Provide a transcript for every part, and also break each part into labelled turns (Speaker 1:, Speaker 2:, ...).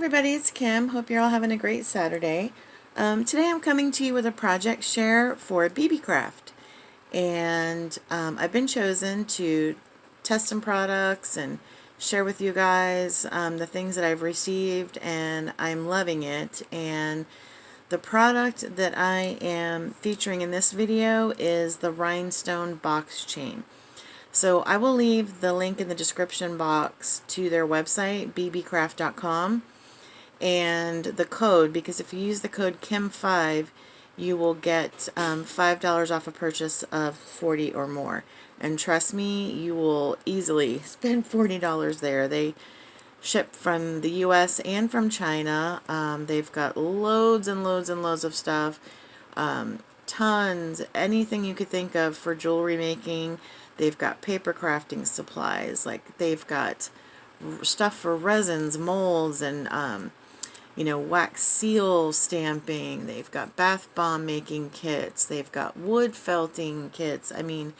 Speaker 1: Everybody, it's Kim. Hope you're all having a great Saturday. Today I'm coming to you with a project share for Beebeecraft. And I've been chosen to test some products and share with you guys the things that I've received, and I'm loving it. And the product that I am featuring in this video is the rhinestone box chain. So I will leave the link in the description box to their website, beebeecraft.com, and the code, because if you use the code KIM5 you will get $5 off a purchase of 40 or more, and trust me, you will easily spend $40 there. They ship from the US and from China. They've got loads and loads and loads of stuff, tons, anything you could think of for jewelry making. They've got paper crafting supplies, like they've got stuff for resins, molds, and wax seal stamping. They've got bath bomb making kits. They've got wood felting kits. I mean,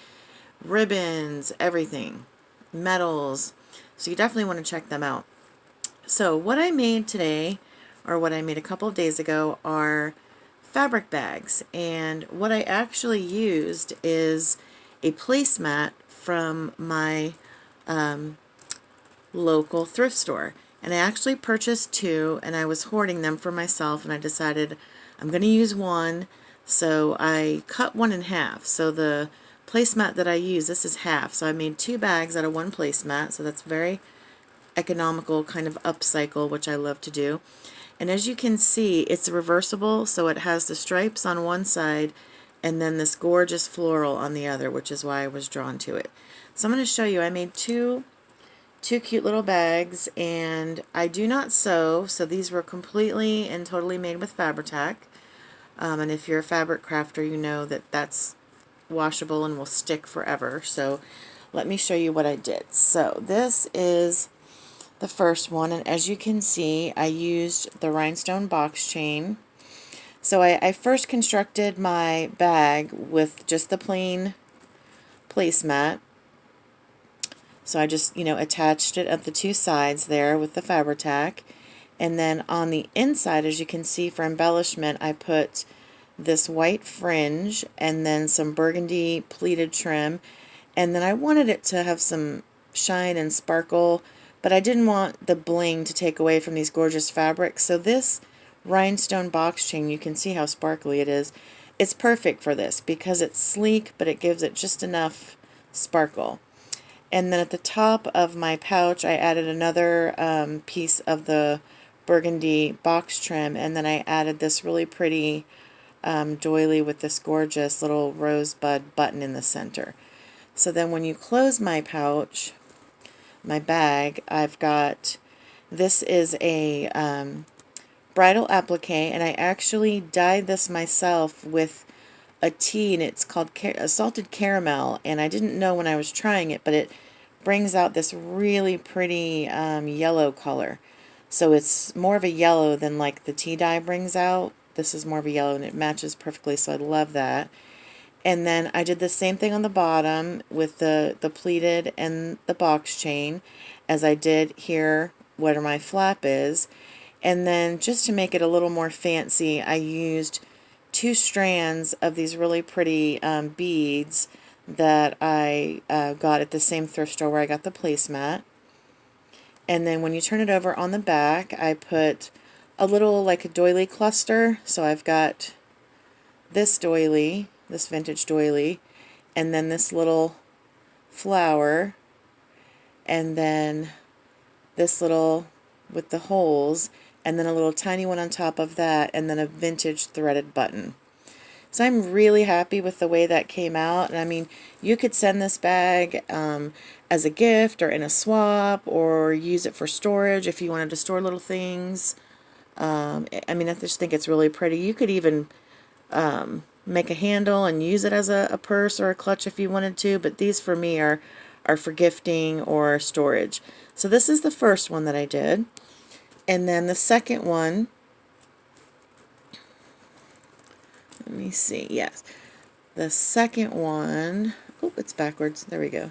Speaker 1: ribbons, everything, metals. So you definitely want to check them out. So what I made today, or what I made a couple of days ago, are fabric bags. And what I actually used is a placemat from my local thrift store. And I actually purchased two, and I was hoarding them for myself, and I decided I'm going to use one, so I cut one in half. So the placemat that I use, this is half, so I made two bags out of one placemat, so that's very economical, kind of upcycle, which I love to do. And as you can see, it's reversible, so it has the stripes on one side and then this gorgeous floral on the other, which is why I was drawn to it. So I'm going to show you, I made two cute little bags, and I do not sew, so these were completely and totally made with Fabri-Tac. And if you're a fabric crafter, you know that that's washable and will stick forever. So let me show you what I did. So this is the first one, and as you can see, I used the rhinestone box chain. So I first constructed my bag with just the plain placemat. So I just, attached it at the two sides there with the Fabri-Tac. And then on the inside, as you can see for embellishment, I put this white fringe and then some burgundy pleated trim. And then I wanted it to have some shine and sparkle, but I didn't want the bling to take away from these gorgeous fabrics. So this rhinestone box chain, you can see how sparkly it is. It's perfect for this because it's sleek, but it gives it just enough sparkle. And then at the top of my pouch, I added another piece of the burgundy box trim, and then I added this really pretty doily with this gorgeous little rosebud button in the center. So then when you close my pouch, my bag, I've got, this is a bridal applique, and I actually dyed this myself with a tea, and it's called salted caramel, and I didn't know when I was trying it, but it brings out this really pretty yellow color. So it's more of a yellow than like the tea dye brings out. This is more of a yellow, and it matches perfectly, so I love that. And then I did the same thing on the bottom with the pleated and the box chain, as I did here where my flap is. And then just to make it a little more fancy, I used two strands of these really pretty beads that I got at the same thrift store where I got the placemat. And then when you turn it over on the back, I put a little, like a doily cluster. So I've got this doily, this vintage doily, and then this little flower, and then this little with the holes, and then a little tiny one on top of that, and then a vintage threaded button. So I'm really happy with the way that came out. And I mean, you could send this bag as a gift or in a swap, or use it for storage if you wanted to store little things. I mean, I just think it's really pretty. You could even make a handle and use it as a purse or a clutch if you wanted to, but these for me are for gifting or storage. So this is the first one that I did. And then the second one, let me see, yes. The second one, oh, it's backwards, there we go.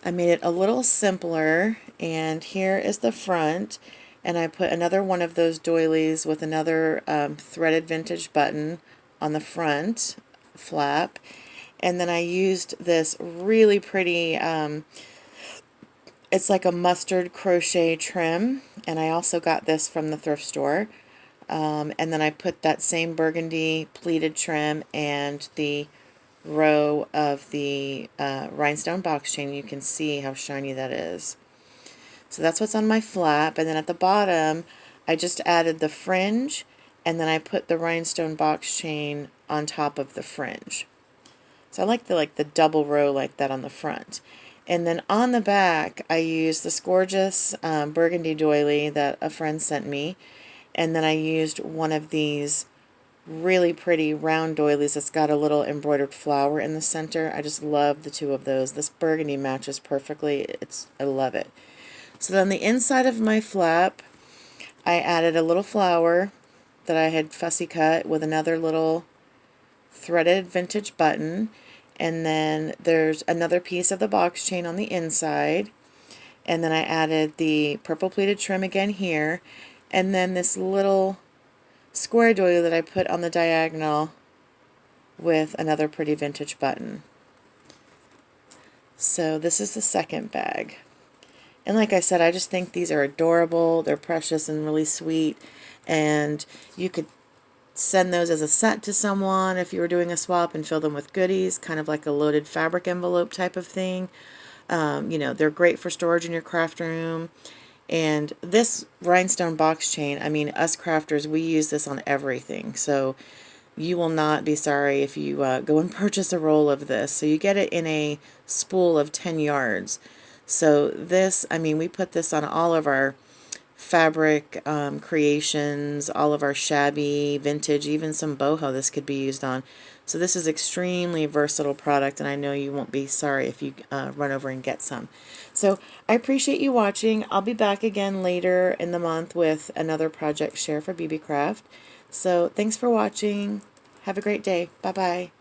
Speaker 1: I made it a little simpler, and here is the front, and I put another one of those doilies with another threaded vintage button on the front flap, and then I used this really pretty, it's like a mustard crochet trim, and I also got this from the thrift store. And then I put that same burgundy pleated trim and the row of the rhinestone box chain. You can see how shiny that is. So that's what's on my flap, and then at the bottom I just added the fringe, and then I put the rhinestone box chain on top of the fringe. So I like the double row like that on the front. And then on the back I used this gorgeous burgundy doily that a friend sent me, and then I used one of these really pretty round doilies that's got a little embroidered flower in the center. I just love the two of those. This burgundy matches perfectly. I love it. So then the inside of my flap, I added a little flower that I had fussy cut with another little threaded vintage button, and then there's another piece of the box chain on the inside, and then I added the purple pleated trim again here, and then this little square doily that I put on the diagonal with another pretty vintage button. So this is the second bag. And like I said, I just think these are adorable. They're precious and really sweet, and you could send those as a set to someone if you were doing a swap and fill them with goodies, kind of like a loaded fabric envelope type of thing. You know, they're great for storage in your craft room. And this rhinestone box chain, I mean, us crafters, we use this on everything. So you will not be sorry if you go and purchase a roll of this. So you get it in a spool of 10 yards. So this, I mean, we put this on all of our fabric creations, all of our shabby, vintage, even some boho this could be used on. So this is extremely versatile product, and I know you won't be sorry if you run over and get some. So I appreciate you watching. I'll be back again later in the month with another project share for Beebeecraft. So thanks for watching. Have a great day. Bye-bye.